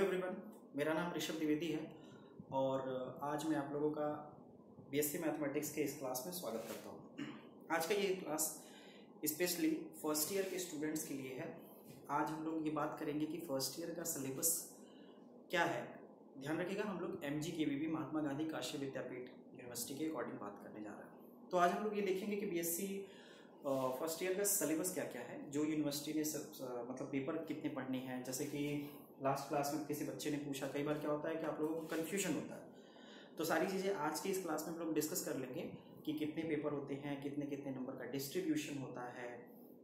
Everyone, मेरा नाम ऋषभ द्विवेदी है और आज मैं आप लोगों का बीएससी मैथमेटिक्स के इस क्लास में स्वागत करता हूँ। आज का ये क्लास स्पेशली फर्स्ट ईयर के स्टूडेंट्स के लिए है। आज हम लोग ये बात करेंगे कि फर्स्ट ईयर का सिलेबस क्या है। ध्यान रखिएगा, हम लोग MGKVB महात्मा गांधी काशी विद्यापीठ यूनिवर्सिटी के अकॉर्डिंग बात करने जा रहे हैं। तो आज हम लोग ये देखेंगे कि बीएससी फर्स्ट ईयर का सिलेबस क्या क्या है, जो यूनिवर्सिटी ने मतलब पेपर कितने पढ़ने हैं। जैसे कि लास्ट क्लास में किसी बच्चे ने पूछा, कई बार क्या होता है कि आप लोगों को कन्फ्यूजन होता है, तो सारी चीज़ें आज की इस क्लास में हम लोग डिस्कस कर लेंगे कि कितने पेपर होते हैं, कितने कितने नंबर का डिस्ट्रीब्यूशन होता है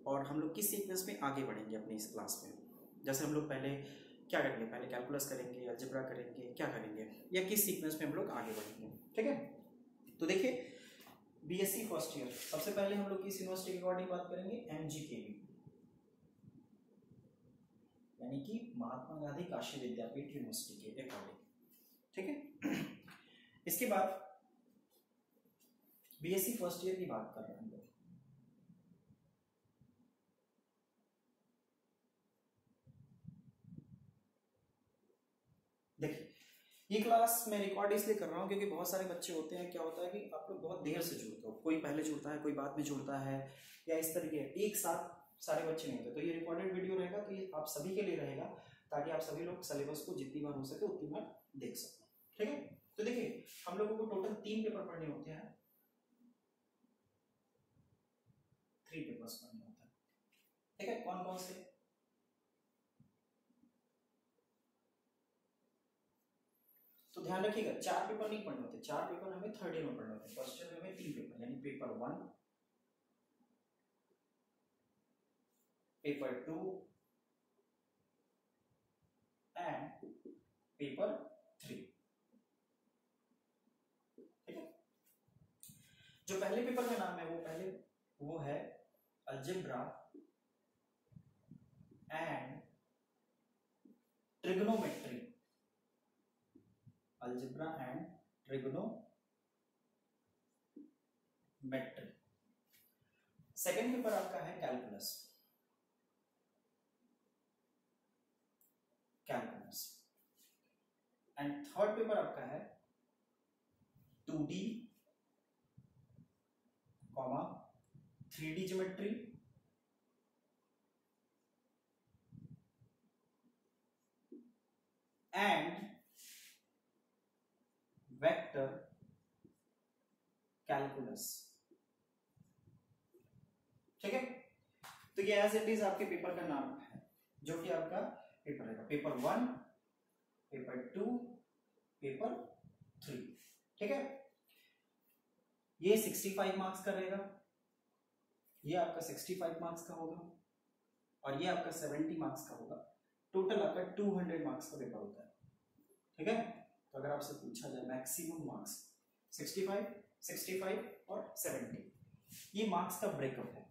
और हम लोग किस सीक्वेंस में आगे बढ़ेंगे अपनी इस क्लास में। जैसे हम लोग पहले क्या करेंगे, पहले कैलकुलस करेंगे, अलजेब्रा करेंगे, क्या करेंगे, या किस सीक्वेंस में हम लोग आगे बढ़ेंगे। ठीक है, तो देखिए बीएससी फर्स्ट ईयर, सबसे पहले हम लोग किस यूनिवर्सिटी के अकॉर्डिंग बात करेंगे, MGKVB यानी कि महात्मा गांधी काशी विद्यापीठ यूनिवर्सिटी के अकॉर्डिंग। ठीक है, इसके बाद बीएससी फर्स्ट ईयर की बात कर रहे हैं हम लोग। देखिए ये क्लास मैं रिकॉर्ड इसलिए कर रहा हूँ क्योंकि बहुत सारे बच्चे होते हैं, क्या होता है कि आप लोग बहुत देर से जुड़ते हो, कोई पहले जुड़ता है, कोई बाद में जुड़ता है, या इस तरीके एक साथ सारे बच्चे नहीं होते। तो ये रिकॉर्डेड वीडियो रहेगा, तो ये आप सभी के लिए रहेगा ताकि आप सभी लोग सिलेबस को जितनी बार हो सके उतनी बार देख सको। ठीक है, तो देखिए हम लोगों को टोटल 3 पेपर पढ़ने होते हैं, 3 पेपर्स पढ़ने होते हैं। ठीक है, कौन कौन से? तो ध्यान रखिएगा, 4 पेपर नहीं पढ़ने होते, 4 पेपर हमें थर्ड ईयर में पढ़ने होते हैं। फर्स्ट ईयर में हमें 3 पेपर यानी पेपर 1, पेपर 2 एंड पेपर 3। ठीक है, जो पहले पेपर का नाम है वो है algebra and trigonometry. Algebra and trigonometry. Second paper आपका है कैलकुलस एंड थर्ड पेपर आपका है 2D, 3D geometry and vector calculus. ठीक है, तो ये एज इट इज आपके पेपर का नाम है, जो कि आपका पेपर है पेपर 1, पेपर 2, पेपर 3। ठीक है, ये 65 मार्क्स का रहेगा, ये आपका 65 मार्क्स का होगा और ये आपका 70 मार्क्स का होगा। टोटल आपका 200 मार्क्स का पेपर होता है। ठीक है, तो अगर आपसे पूछा जाए मैक्सिमम मार्क्स 65, 65 और 70, ये मार्क्स का ब्रेकअप है।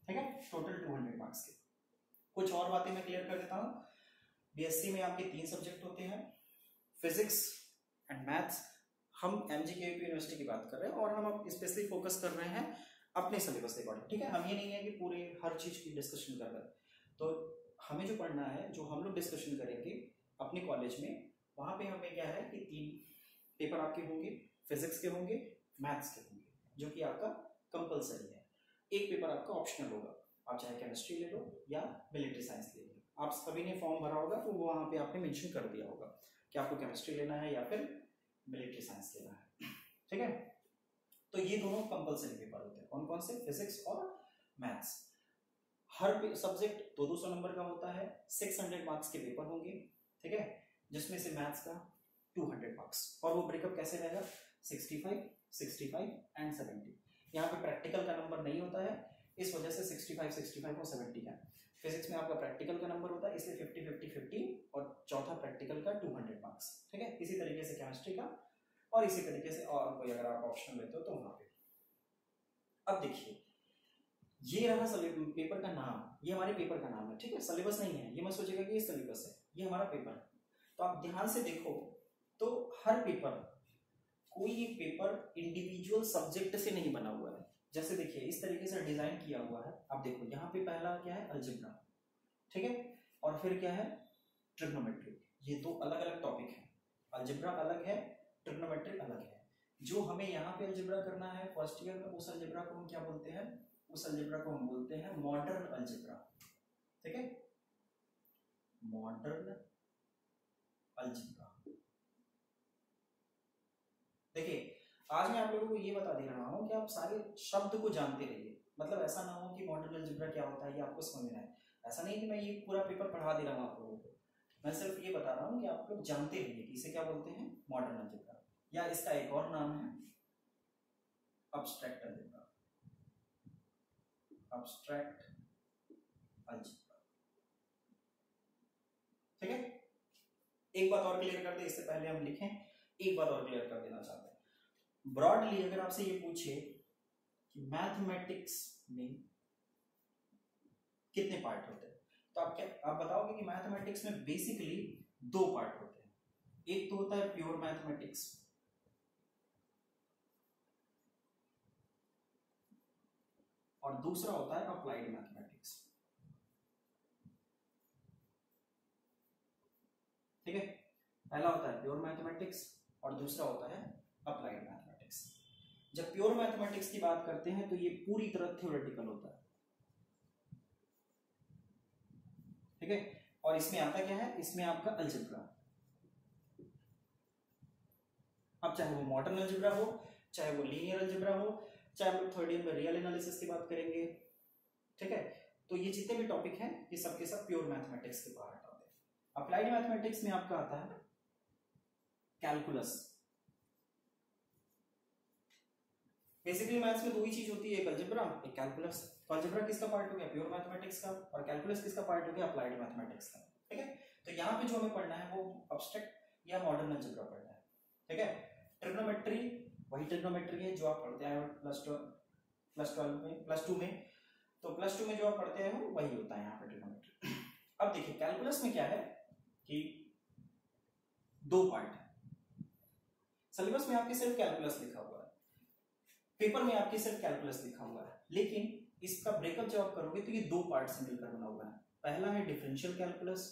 ठीक है, टोटल 200 मार्क्स के। कुछ और बातें मैं क्लियर कर देता हूँ। बीएससी में आपके 3 सब्जेक्ट होते हैं, फिजिक्स एंड मैथ्स। हम MGKVB यूनिवर्सिटी की बात कर रहे हैं और हम अब स्पेशली फोकस कर रहे हैं अपने सिलेबस के अकॉर्डिंग। ठीक है, हम ये नहीं है कि पूरे हर चीज की डिस्कशन कर रहे हैं। तो हमें जो पढ़ना है, जो हम लोग डिस्कशन करेंगे अपने कॉलेज में, वहां पे हमें क्या है कि 3 पेपर आपके होंगे, फिजिक्स के होंगे, मैथ्स के होंगे, जो कि आपका कंपलसरी है। एक पेपर आपका ऑप्शनल होगा, आप चाहे केमिस्ट्री ले लो या मिलिट्री साइंस ले लो। आप सभी ने फॉर्म भरा होगा तो वो वहां पे आपने मेंशन कर दिया होगा कि आपको केमिस्ट्री लेना है या फिर मिलिट्री साइंस लेना है। ठीक है, तो ये दोनों कंपलसरी पेपर होते हैं। कौन कौन से? फिजिक्स और मैथ्स। हर सब्जेक्ट 200 नंबर का होता है, 600 मार्क्स के पेपर होंगे। ठीक है, जिसमें से मैथ्स का 200 मार्क्स, और वो ब्रेकअप कैसे रहेगा, 65, 65 एंड 70। यहाँ पे प्रैक्टिकल का नंबर नहीं होता है, इस वजह से 65, 65 और 70 है। फिजिक्स में आपका प्रैक्टिकल का नंबर होता है, इसलिए 50, 50, 50 और चौथा प्रैक्टिकल का 200 मार्क्स। ठीक है, इसी तरीके से केमिस्ट्री का और इसी तरीके से और कोई अगर आप ऑप्शन लेते हो तो वहां पे। अब देखिए, ये रहा पेपर का नाम, ये हमारे पेपर का नाम है। ठीक है, सिलेबस नहीं है, ये मत सोचिएगा कि ये सिलेबस है, ये हमारा पेपर है। तो आप ध्यान से देखो तो हर पेपर, कोई एक पेपर इंडिविजुअल सब्जेक्ट से नहीं बना हुआ है। जैसे देखिए इस तरीके से डिजाइन किया हुआ है, आप देखो यहाँ पे पहला क्या है, अलजेब्रा। ठीक है, और फिर क्या है, ट्रिग्नोमेट्री। ये दो अलग अलग टॉपिक है, अलजेब्रा अलग है, ट्रिग्नोमेट्री अलग है। जो हमें यहाँ पे अलजेब्रा करना है फर्स्ट ईयर में, उस अलजेब्रा को हम क्या बोलते हैं, उस अलजेब्रा को हम बोलते हैं मॉडर्न अलजेब्रा। ठीक है, मॉडर्न अलजेब्रा। देखिए आज मैं आप लोगों को ये बता दे रहा हूँ कि आप सारे शब्द को जानते रहिए, मतलब ऐसा ना हो कि मॉडर्न अलजेब्रा क्या होता है ये आपको समझ में आए। ऐसा नहीं कि मैं ये पूरा पेपर पढ़ा दे रहा हूँ आप लोगों को, मैं सिर्फ ये बता रहा हूँ कि आप लोग जानते रहिए कि इसे क्या बोलते हैं, मॉडर्न अलजेब्रा, या इसका एक और नाम है अब्स्ट्रैक्ट अलजेब्रा, अब्स्ट्रैक्ट अलजेब्रा। ठीक है, एक बात और क्लियर कर दे इससे पहले हम लिखें, एक बात और क्लियर कर देना चाहते हैं। ब्रॉडली अगर आपसे ये पूछे कि मैथमेटिक्स में कितने पार्ट होते हैं, तो आप बताओगे कि मैथमेटिक्स में बेसिकली दो पार्ट होते हैं। एक तो होता है प्योर मैथमेटिक्स, और दूसरा होता है अप्लाइड मैथमेटिक्स। ठीक है, पहला होता है प्योर मैथमेटिक्स और दूसरा होता है अप्लाइड मैथमेटिक्स। जब प्योर मैथमेटिक्स की बात करते हैं तो ये पूरी तरह थ्योरेटिकल होता है। ठीक है, और इसमें आता क्या है, इसमें आपका अलजेब्रा, अब चाहे वो मॉडर्न अलजेब्रा हो, चाहे वो लीनियर अलजेब्रा हो, चाहे हम लोग थर्ड ईयर में रियल एनालिसिस की बात करेंगे। ठीक है, तो ये जितने भी टॉपिक हैं ये सब के सब प्योर मैथमेटिक्स के पार्ट आते हैं। अप्लाइड मैथमेटिक्स में आपका आता है कैलकुलस। बेसिकली मैथ्स में दो ही चीज होती है, एक अलजेब्रा एक कैलकुलस। तो अलजेब्रा किसका पार्ट हो गया, प्योर मैथमेटिक्स का, और कैलकुलस किसका पार्ट हो गया, अप्लाइड मैथमेटिक्स का। ठीक है, तो यहाँ पे जो हमें पढ़ना है वो अब्स्ट्रैक्ट या मॉडर्न अलजेब्रा पढ़ना है। ठीक है, ट्रिग्नोमेट्री वही ट्रिग्नोमेट्री है जो आप पढ़ते हैं प्लस टू में, तो प्लस टू में जो आप पढ़ते हैं वही होता है यहाँ पे ट्रिग्नोमेट्री। अब देखिए कैलकुलस में क्या है कि दो पार्ट है। सिलेबस में आपके सिर्फ कैलकुलस लिखा हुआ है, पेपर में आपके सिर्फ कैलकुलस लिखा हुआ है, लेकिन इसका ब्रेकअप जब आप करोगे तो ये दो पार्ट से मिलकर बना हुआ है। पहला है डिफरेंशियल कैलकुलस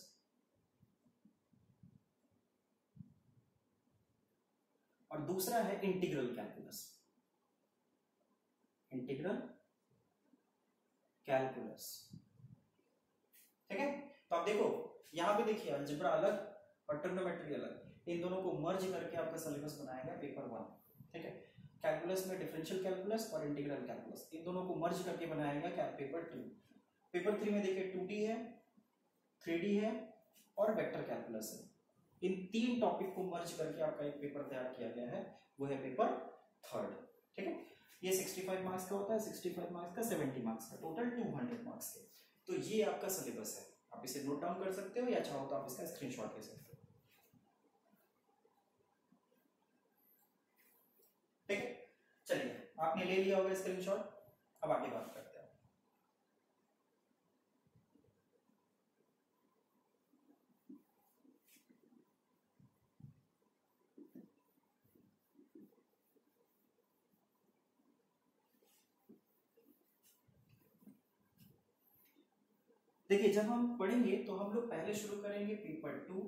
और दूसरा है इंटीग्रल कैलकुलस। Integral calculus. ठीक है, तो आप देखो यहां पे देखिए अलजेब्रा अलग और ट्रिग्नोमेट्री अलग, इन दोनों को मर्ज करके आपका सिलेबस बनाया गया पेपर 1। ठीक है, कैलकुलस में डिफरेंशियल कैलकुलस और इंटीग्रल कैलकुलस, इन दोनों को मर्ज करके बनाया गया पेपर 2। पेपर 3 में देखिए 2D है, 3D है और वेक्टर कैलकुलस है। इन तीन टॉपिक को मर्ज करके आपका एक पेपर तैयार किया गया है, वो है पेपर 3। ठीक है, ये 65 मार्क्स का होता है, 65 मार्क्स का 70 मार्क्स का, टोटल 200 मार्क्स के। तो ये आपका सिलेबस है, आप इसे नोट डाउन कर सकते हो या चाहो तो आप इसका स्क्रीनशॉट ले सकते हो। ठीक है, चलिए आपने ले लिया होगा स्क्रीनशॉट, अब आगे बात करते हैं। देखिए जब हम पढ़ेंगे तो हम लोग पहले शुरू करेंगे पेपर 2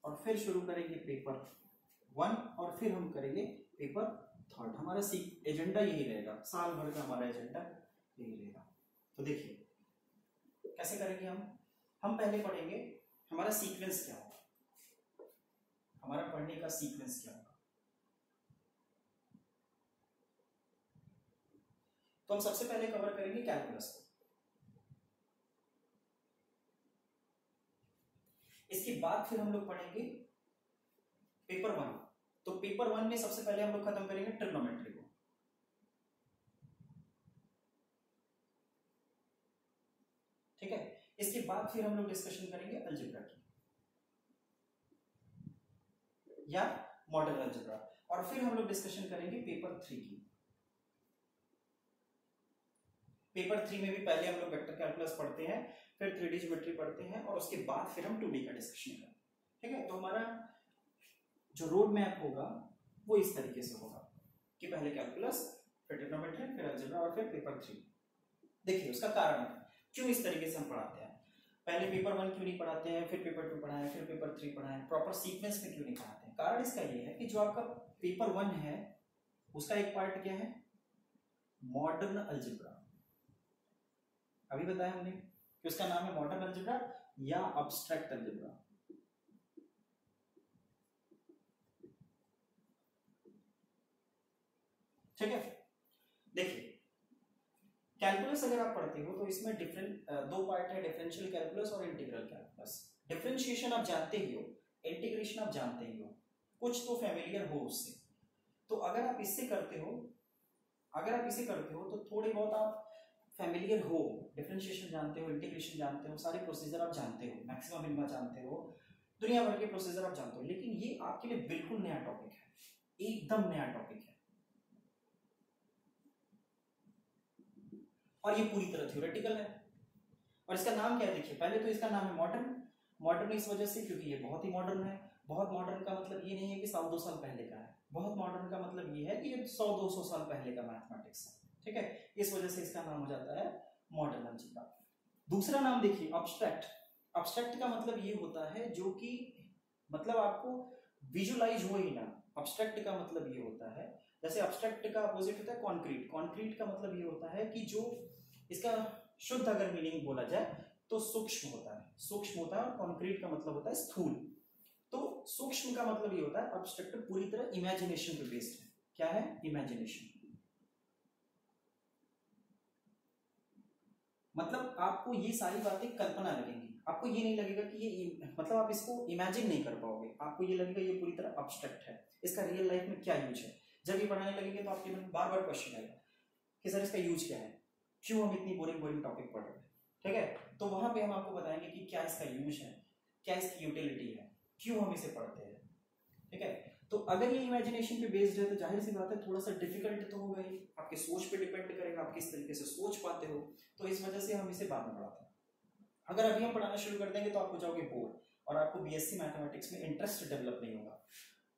और फिर शुरू करेंगे पेपर 1 और फिर हम करेंगे पेपर 3। हमारा एजेंडा यही रहेगा, साल भर का हमारा एजेंडा यही रहेगा। तो देखिए कैसे करेंगे हम पहले पढ़ेंगे हमारा सीक्वेंस क्या होगा, हमारा पढ़ने का सीक्वेंस क्या होगा। तो हम सबसे पहले कवर करेंगे कैलकुलस को, इसके बाद फिर हम लोग पढ़ेंगे पेपर 1। तो पेपर 1 में सबसे पहले हम लोग खत्म करेंगे ट्रिग्नोमेट्री को। ठीक है, इसके बाद फिर हम लोग डिस्कशन करेंगे अलजेब्रा की या मॉडर्न अलजेब्रा, और फिर हम लोग डिस्कशन करेंगे पेपर 3 की। पेपर 3 में भी पहले हम लोग वेक्टर कैलकुलस पढ़ते हैं, फिर 3D ज्योमेट्री पढ़ते हैं और उसके बाद फिर हम 2D का डिस्कशन करेंगे। ठीक है, तो हमारा जो रोड मैप होगा वो इस तरीके से होगा कि पहले कैलकुलस, फिर ट्रिग्नोमेट्री, फिर अलजेब्रा और फिर पेपर 3। देखिए उसका कारण क्यों इस तरीके से हम पढ़ाते हैं। पहले पेपर 1 क्यों नहीं पढ़ाते हैं, फिर पेपर 2 पढ़ाएं, फिर पेपर 3 पढ़ाएं, प्रॉपर सीक्वेंस में क्यों नहीं पढ़ाते हैं? कारण इसका ये है कि जो आपका पेपर 1 है उसका एक पार्ट क्या है, मॉडर्न अलजेब्रा। अभी बताया हमने कि उसका नाम है मॉडर्न अलजेब्रा या अब्स्ट्रैक्ट अलजेब्रा। ठीक है, देखिए कैलकुलस अगर आप पढ़ते हो तो इसमें डिफरेंट दो पार्ट है, डिफरेंशियल कैलकुलस और इंटीग्रल कैलकुलस। डिफरेंशिएशन आप जानते ही हो, इंटीग्रेशन आप जानते ही हो, कुछ तो फैमिलियर हो उससे। तो अगर आप इससे करते हो, तो थोड़े बहुत आप फैमिलियर हो, डिफरेंशिएशन जानते हो, इंटीग्रेशन जानते हो, सारे प्रोसीजर आप जानते हो, मैक्सिमम मिनिमम जानते हो, दुनिया भर के प्रोसीजर आप जानते हो। लेकिन ये आपके लिए बिल्कुल नया टॉपिक है, एकदम नया टॉपिक है, और ये पूरी तरह थ्योरेटिकल है। और इसका नाम क्या है, देखिए पहले तो इसका नाम है मॉडर्न। मॉडर्न इस वजह से क्योंकि ये बहुत ही मॉडर्न है। बहुत मॉडर्न का मतलब ये नहीं है कि 100-200 साल पहले का है, बहुत मॉडर्न का मतलब ये है कि ये 100-200 साल पहले का मैथमेटिक्स है। ठीक है, इस वजह से इसका नाम हो जाता है मॉडर्न अलजेब्रा। दूसरा नाम देखिए अब्स्ट्रैक्ट। अब्स्ट्रैक्ट का मतलब ये होता है जो कि मतलब आपको विजुअलाइज हो ही ना। अब्स्ट्रैक्ट का मतलब ये होता है, जैसे अब्स्ट्रैक्ट का अपोजिट होता है कॉन्क्रीट। कॉन्क्रीट का मतलब ये होता है कि जो इसका शुद्ध अगर मीनिंग बोला जाए तो सूक्ष्म होता है, सूक्ष्म होता है, और कॉन्क्रीट का मतलब होता है स्थूल। तो सूक्ष्म का मतलब ये होता है, अब्स्ट्रैक्ट पूरी तरह इमेजिनेशन पे बेस्ड है। क्या है, इमेजिनेशन। मतलब आपको ये सारी बातें कल्पना लगेंगी, आपको ये नहीं लगेगा कि ये मतलब आप इसको इमेजिन नहीं कर पाओगे, आपको ये लगेगा ये पूरी तरह अब्स्ट्रैक्ट है, इसका रियल लाइफ में क्या यूज है। जब ये पढ़ाने लगेंगे तो आपके मन में बार बार क्वेश्चन आएगा कि सर इसका यूज क्या है, क्यों हम इतनी बोरिंग टॉपिक पढ़ रहे हैं। ठीक है, तो वहां पे हम आपको बताएंगे कि क्या इसका यूज है, क्या इसकी यूटिलिटी है, क्यों हम इसे पढ़ते हैं। ठीक है, तो अगर ये इमेजिनेशन पे बेस्ड है तो जाहिर सी बात है थोड़ा सा डिफिकल्ट तो होगा ही, आपके सोच पे डिपेंड करेगा, आप किस तरीके से सोच पाते हो। तो इस वजह से हम इसे बाद में पढ़ाते हैं। अगर अभी हम पढ़ाना शुरू कर देंगे तो आप हो जाओगे बोर, और आपको बीएससी मैथमेटिक्स में इंटरेस्ट डेवलप नहीं होगा।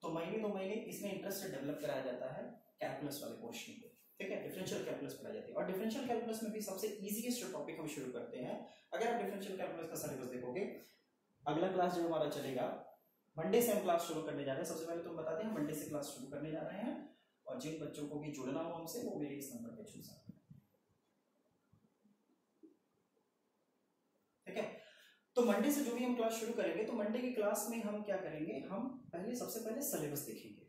तो महीने 2 महीने इसमें इंटरेस्ट डेवलप कराया जाता है कैलकुलस वाले पोर्शन पे। ठीक है, डिफरेंशियल कैलकुलस पढ़ाई जाती है, और डिफरेंशियल कैलकुलस में भी सबसे इजीएस्ट टॉपिक हम शुरू करते हैं। अगर आप डिफरेंशियल कैलकुलस का सिलेबस देखोगे, अगला क्लास जो हमारा चलेगा, मंडे से हम क्लास शुरू करने जा रहे हैं। सबसे पहले तो हम बताते हैं मंडे से क्लास शुरू करने जा रहे हैं, और जिन बच्चों को भी जुड़ना हो हमसे वो मेरे इस नंबर पे जुड़ सकते हैं। ठीक है, तो मंडे से जो भी हम क्लास शुरू करेंगे, तो मंडे की क्लास में हम क्या करेंगे, हम सबसे पहले सिलेबस देखेंगे।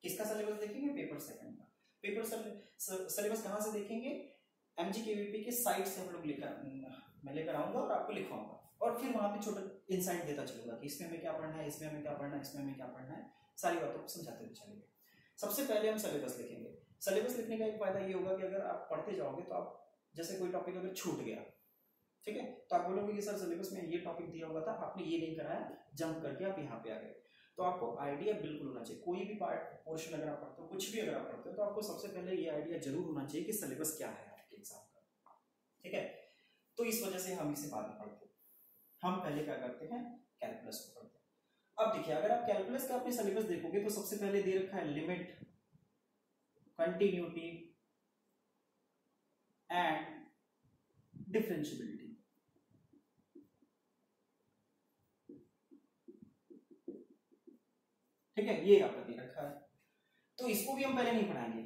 किसका सिलेबस देखेंगे, पेपर सेकंड का। पेपर सिलेबस कहाँ से देखेंगे, MGKVP के साइट से हम लोग मैं लेकर आऊंगा और आपको लिखवाऊंगा, और फिर वहां पे छोटा इंसाइट देता चलूंगा कि इसमें हमें क्या पढ़ना है, इसमें हमें क्या पढ़ना है, इसमें हमें क्या पढ़ना है, सारी बातों को समझाते हुए चलेंगे। सबसे पहले हम सिलेबस लिखेंगे। सिलेबस लिखने का एक फायदा ये होगा कि अगर आप पढ़ते जाओगे तो आप जैसे कोई टॉपिक अगर छूट गया, ठीक है, तो आप बोलोगे कि सर सिलेबस में ये टॉपिक दिया हुआ था, आपने ये नहीं कराया, जंप करके आप यहाँ पे आ गए। तो आपको आइडिया बिल्कुल होना चाहिए, कोई भी पार्ट पोर्शन अगर आप पढ़ते हो, कुछ भी अगर आप पढ़ते हो, तो आपको सबसे पहले ये आइडिया जरूर होना चाहिए कि सिलेबस क्या है आपके एग्जाम का। ठीक है, तो इस वजह से हम इसे बाद में पढ़ते हैं। हम पहले क्या करते हैं, कैलकुलस को पढ़ते हैं। अब देखिए, अगर आप कैलकुलस का अपने सिलेबस देखोगे तो सबसे पहले दे रखा है लिमिट, कंटिन्यूटी एंड डिफरेंशिएबिलिटी। ठीक है, ये आपका दे रखा है, तो इसको भी हम पहले नहीं पढ़ाएंगे।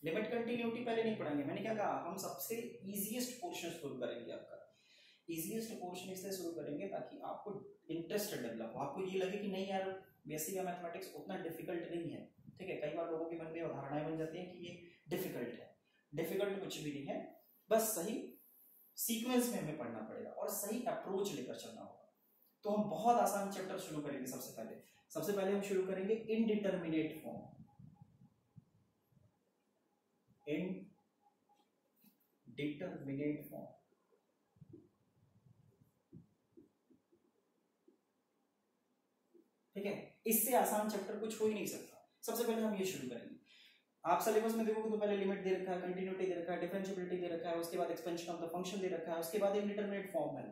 लिमिट कंटिन्यूटी पहले नहीं पढ़ाएंगे। मैंने क्या कहा, हम सबसे इजीएस्ट पोर्शन शुरू करेंगे। आपका इजीएस्ट पोर्शन इसलिए शुरू करेंगे ताकि आपको इंटरेस्ट डेवलप हो, आपको ये लगे कि नहीं यार बेसिक मैथमेटिक्स उतना डिफिकल्ट नहीं है। ठीक है, कई बार लोगों के मन में धारणाएं बन जाती हैं कि ये डिफिकल्ट है। डिफिकल्ट कुछ भी नहीं है, बस सही सीक्वेंस में हमें पढ़ना पड़ेगा और सही अप्रोच लेकर चलना होगा। तो हम बहुत आसान चैप्टर शुरू करेंगे। सबसे पहले हम शुरू करेंगे इनडिटरमिनेट फॉर्म। इनडिटरमिनेट फॉर्म, ठीक है, इससे आसान चैप्टर कुछ हो ही नहीं सकता। सबसे पहले हम ये शुरू करेंगे। आप सिलेबस में देखोगे तो पहले लिमिट दे रखा है, कंटिन्यूटी दे रखा है, डिफरेंशिएबिलिटी दे रखा है, उसके बाद एक्सपेंशन ऑफ द फंक्शन दे रखा है, उसके बाद इनडिटरमिनेट फॉर्म है।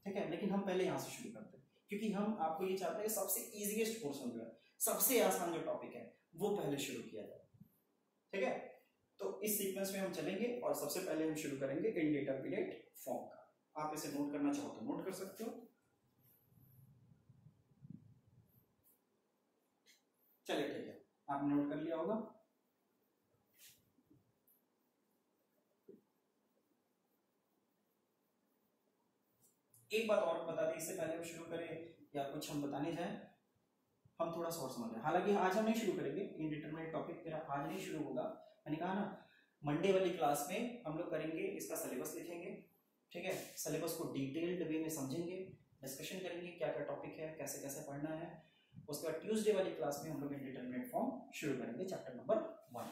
ठीक है, लेकिन हम पहले यहाँ से शुरू करते हैं क्योंकि हम आपको ये चाहते हैं सबसे इजीएस्ट पोर्शन जो है, सबसे आसान जो टॉपिक है वो पहले शुरू किया जाए। ठीक है, तो इस सीक्वेंस में हम चलेंगे और सबसे पहले हम शुरू करेंगे इनडिटरमिनेट फॉर्म का। आप इसे नोट करना चाहो तो नोट कर सकते हो। चलिए ठीक है, आपने नोट कर लिया होगा। एक बात और बता दें इससे पहले हम शुरू करें या कुछ हम बताने जाएं, हम थोड़ा सा और समझ लें। हालांकि आज हम नहीं शुरू करेंगे, इनडिटरमिनेट टॉपिक मेरा आज नहीं शुरू होगा। मैंने कहा ना मंडे वाली क्लास में हम लोग करेंगे, इसका सिलेबस लिखेंगे, ठीक है, सिलेबस को डिटेल्ड वे में समझेंगे, डिस्कशन करेंगे क्या क्या टॉपिक है, कैसे कैसे पढ़ना है। उसके बाद ट्यूसडे वाली क्लास में हम लोग इनडिटरमिनेट फॉर्म शुरू करेंगे, चैप्टर नंबर 1।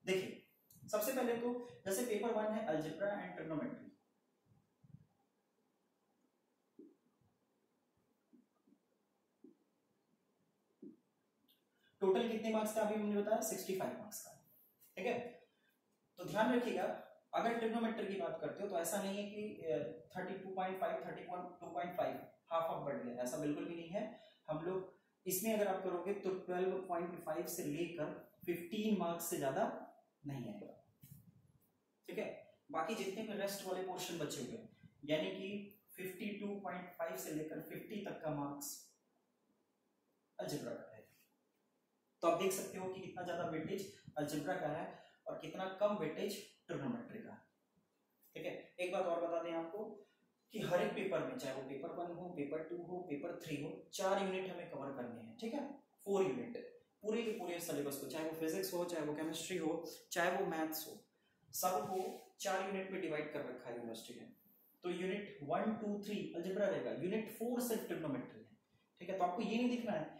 देखिए सबसे पहले तो जैसे पेपर 1 है अलजेब्रा एंड ट्रिग्नोमेट्री, टोटल कितने मार्क्स का अभी हमने बताया 65 मार्क्स का, ठीक है। तो ध्यान रखिएगा अगर ट्रिग्नोमेट्री की बात करते हो तो ऐसा नहीं है कि 32.5 32.5 हाफ हाफ बढ़ गया, ऐसा बिल्कुल भी नहीं है। हम लोग इसमें अगर आप करोगे तो 12.5 से लेकर 15 मार्क्स से ज्यादा नहीं आएगा, ठीक है। बाकी जितने भी रेस्ट वाले पोर्शन बचे हुए यानी कि 52.5 से लेकर 50 तक का मार्क्स अलजेब्रा का है। तो आप देख सकते हो कि कितना ज्यादा वेटेज अलजेब्रा का है और कितना कम वेटेज ट्रिग्नोमेट्री का, ठीक है। एक बात और बता दें आपको कि हर एक पेपर में, चाहे वो पेपर 1 हो, पेपर 2 हो, पेपर 3 हो, 4 यूनिट हमें कवर करने हैं, ठीक है। 4 यूनिट पूरे के पूरे सिलेबस को, चाहे वो फिजिक्स हो, चाहे वो केमिस्ट्री हो, चाहे वो मैथ्स हो, सबको 4 यूनिट में डिवाइड कर रखा है यूनिवर्सिटी ने। तो यूनिट 1 2 3 अलजेब्रा रहेगा, यूनिट 4 सिर्फ ट्रिग्नोमेट्री है, ठीक है। तो आपको ये नहीं दिखना है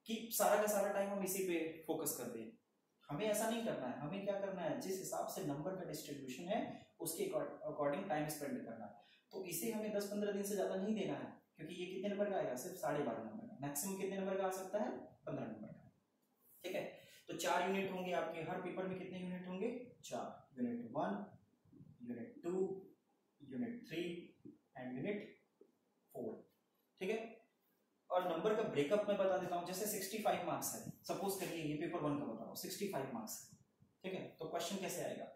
कि सारा का सारा टाइम हम इसी पे फोकस कर दें, हमें ऐसा नहीं करना है। हमें क्या करना है, जिस हिसाब से नंबर का डिस्ट्रीब्यूशन है उसके अकॉर्डिंग टाइम स्पेंड करना है। तो इसे हमें 10-15 दिन से ज्यादा नहीं देना है, क्योंकि ये कितने नंबर का आएगा, सिर्फ 12.5 नंबर का, मैक्सिमम कितने नंबर का आ सकता है 15 नंबर का, ठीक है। तो 4 यूनिट होंगे आपके हर पेपर में, कितने यूनिट होंगे 4, unit 1, unit 2, unit 3 and unit 4, ठीक है। और नंबर का ब्रेकअप मैं बता देता हूं, जैसे 65 मार्क्स है, सपोज करिए ये पेपर 1 का बता रहा हूं 65 मार्क्स है, ठीक है। तो क्वेश्चन कैसे आएगा,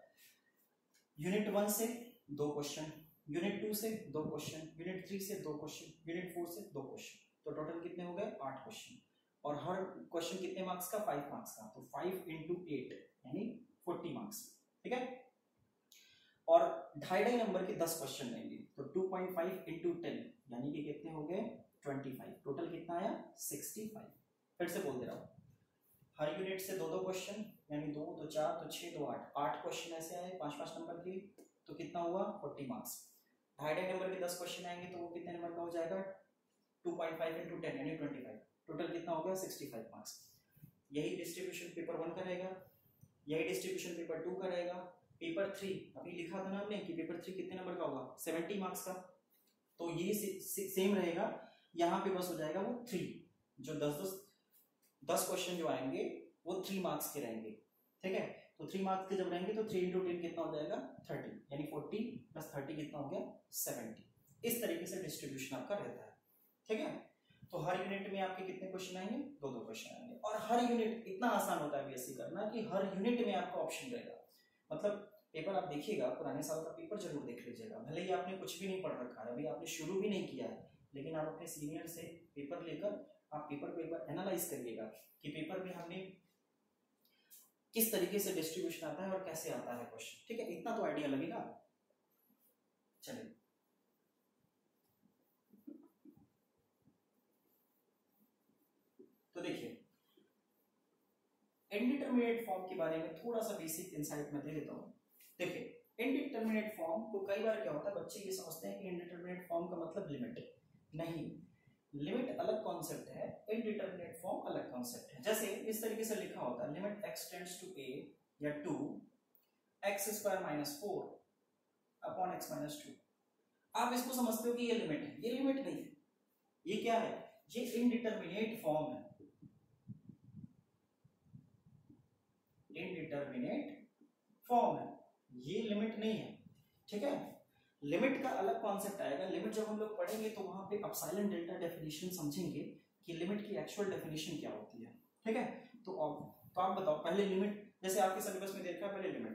यूनिट 1 से 2 क्वेश्चन, यूनिट 2 से 2 क्वेश्चन, यूनिट 3 से 2 क्वेश्चन, यूनिट 4 से 2 क्वेश्चन, तो टोटल कितने हो गए 8 क्वेश्चन। और हर क्वेश्चन कितने मार्क्स का 5 मार्क्स का, तो 5 × 8 यानी 40 मार्क्स, ठीक है। और 2.5 नंबर के 10 क्वेश्चन लेंगे, तो 2.5 × 10 यानी कि कितने हो गए 25, टोटल कितना आया 65। फिर से बोल दे रहा हूं, हर यूनिट से 2-2 क्वेश्चन, यानी 2 तो 4 तो 6 2 8 क्वेश्चन ऐसे आए 5-5 नंबर के, तो कितना हुआ 40 मार्क्स। 2.5 नंबर के 10 क्वेश्चन आएंगे तो वो कितने नंबर का हो जाएगा 2.5 × 10 यानी 25, टोटल कितना हो गया 65 मार्क्स। यही डिस्ट्रीब्यूशन पेपर 1 का रहेगा, यही डिस्ट्रीब्यूशन पेपर 2 का रहेगा। पेपर 3 अभी लिखा था ना हमने कि पेपर 3 कितने नंबर का होगा 70 मार्क्स का, तो ये सेम रहेगा, यहाँ पे बस हो जाएगा वो 3, जो 10 क्वेश्चन जो आएंगे वो 3 मार्क्स के रहेंगे, ठीक है। तो 3 मार्क्स के जब रहेंगे तो 3 × 10 कितना हो जाएगा 30, यानी 40 + 30 कितना हो गया 70। इस तरीके से डिस्ट्रीब्यूशन आपका रहता है, ठीक है। तो हर यूनिट में आपके कितने क्वेश्चन आएंगे 2-2 क्वेश्चन आएंगे, और हर यूनिट इतना आसान होता है बीएससी करना कि हर यूनिट में आपका ऑप्शन रहेगा। मतलब पेपर आप देखिएगा, पुराने साल का पेपर जरूर देख लीजिएगा, भले ही आपने कुछ भी नहीं पढ़ रखा है, अभी आपने शुरू भी नहीं किया है, लेकिन आप अपने सीनियर से पेपर लेकर आप पेपर को एक बार एनालाइज करिएगा कि पेपर में हमने किस तरीके से डिस्ट्रीब्यूशन आता है और कैसे आता है क्वेश्चन, ठीक है। इतना तो आइडिया लगेगा। चलिए तो देखिए इनडिटरमिनेट फॉर्म के बारे में थोड़ा सा बेसिक इंसाइट मैं दे देता हूँ। देखिए इनडिटरमिनेट फॉर्म को कई बार क्या होता है, बच्चे ये समझते हैं कि इनडिटरमिनेट फॉर्म का मतलब लिमिट, नहीं, लिमिट अलग कॉन्सेप्ट है, इनडिटरमिनेट फॉर्म अलग कॉन्सेप्ट है। जैसे इस तरीके से लिखा होता है limit x tends to a या टू x² - 4 अपॉन x - 2, आप इसको समझते हो कि ये लिमिट है, ये लिमिट नहीं है, ये क्या है, ये इनडिटरमिनेट फॉर्म है, इनडिटरमिनेट फॉर्म है, ये लिमिट नहीं है, ठीक है। लिमिट का अलग कॉन्सेप्ट आएगा, लिमिट जब हम लोग पढ़ेंगे तो वहां पे एप्सिलॉन डेल्टा डेफिनेशन समझेंगे कि लिमिट की एक्चुअल डेफिनेशन क्या होती है, ठीक है। तो आप बताओ पहले लिमिट, जैसे आपके सिलेबस में देखा है पहले लिमिट,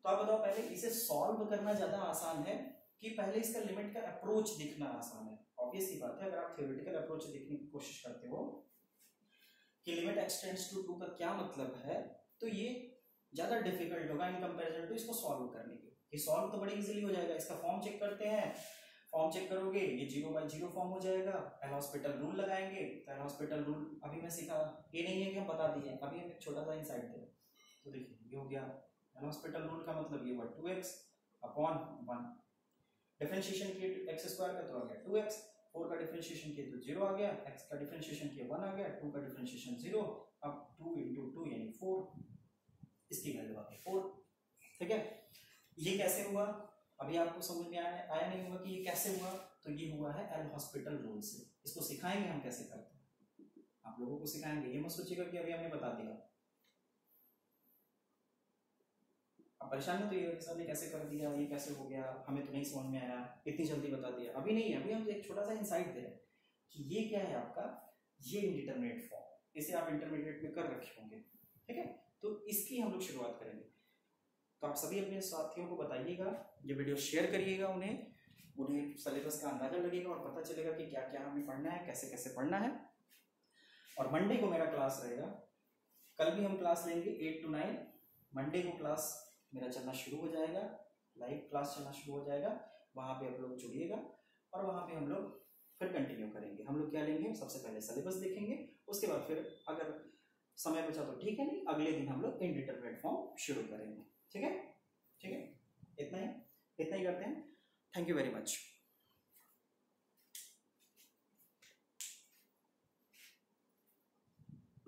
तो आप बताओ पहले इसे सॉल्व करना ज्यादा आसान है कि पहले इसका लिमिट का अप्रोच दिखना आसान है। ऑब्वियस सी बात है, अगर आप थ्योरेटिकल अप्रोच से देखने की कोशिश करते हो कि लिमिट एक्सटेंड्स टू 2 का क्या मतलब है, तो ये ज़्यादा डिफिकल्ट होगा इन कंपैरिजन टू इसको सॉल्व करने के। ये सॉल्व तो बड़े इजीली हो जाएगा। इसका फॉर्म चेक करते हैं, फॉर्म चेक करोगे ये 0/0 फॉर्म हो जाएगा। एल हॉस्पिटल रूल लगाएंगे, तो एल हॉस्पिटल रूल अभी मैं सिखा, ये नहीं है कि हम बता दिए, अभी हम एक छोटा सा इंसाइट दें। तो देखिए ये हो गया एल हॉस्पिटल रूल का मतलब ये हुआ 2x अपॉन 1, डिफरेंशिएशन किए x² का तो आ गया 2x, 4 का डिफरेंशिएशन किए तो 0 आ गया, x का डिफरेंशिएशन किए 1 आ गया, 2 का डिफरेंशिएशन 0, अब 2 × 2 यानी 4, इसकी वैल्यू आ गई 4। ठीक है, ये कैसे हुआ अभी आपको समझ में आया नहीं होगा कि ये कैसे हुआ। तो ये हुआ है एल हॉस्पिटल रूल से। इसको सिखाएंगे हम कैसे करते हैं, आप लोगों को सिखाएंगे। ये मत सोचिएगा कि अभी हमने बता दिया, आप परेशान मत होइएगा कि सर ने कैसे कर दिया, ये कैसे हो गया, हमें तो नहीं समझ में आया, इतनी जल्दी बता दिया। अभी नहीं है, अभी हम एक छोटा सा इंसाइट दे रहे हैं कि ये क्या है आपका, ये इंडिटरमिनेट फॉर्म, इसे आप इंटरमीडिएट में कर रखे होंगे। ठीक है, तो इसकी हम लोग शुरुआत करेंगे। तो आप सभी अपने साथियों को बताइएगा, ये वीडियो शेयर करिएगा, उन्हें सिलेबस का अंदाजा लगेगा और पता चलेगा कि क्या क्या हमें पढ़ना है, कैसे कैसे पढ़ना है। और मंडे को मेरा क्लास रहेगा, कल भी हम क्लास लेंगे 8 to 9। मंडे को क्लास मेरा चलना शुरू हो जाएगा, लाइव क्लास चलना शुरू हो जाएगा, वहाँ पे आप लोग जुड़िएगा और वहाँ पे हम लोग फिर कंटिन्यू करेंगे। हम लोग क्या लेंगे, सबसे पहले सिलेबस देखेंगे, उसके बाद फिर अगर समय बचा तो ठीक है, नहीं अगले दिन हम लोग इंडिटरमिनेट फॉर्म शुरू करेंगे। ठीक है, ठीक है, इतना ही करते हैं। Thank you very much.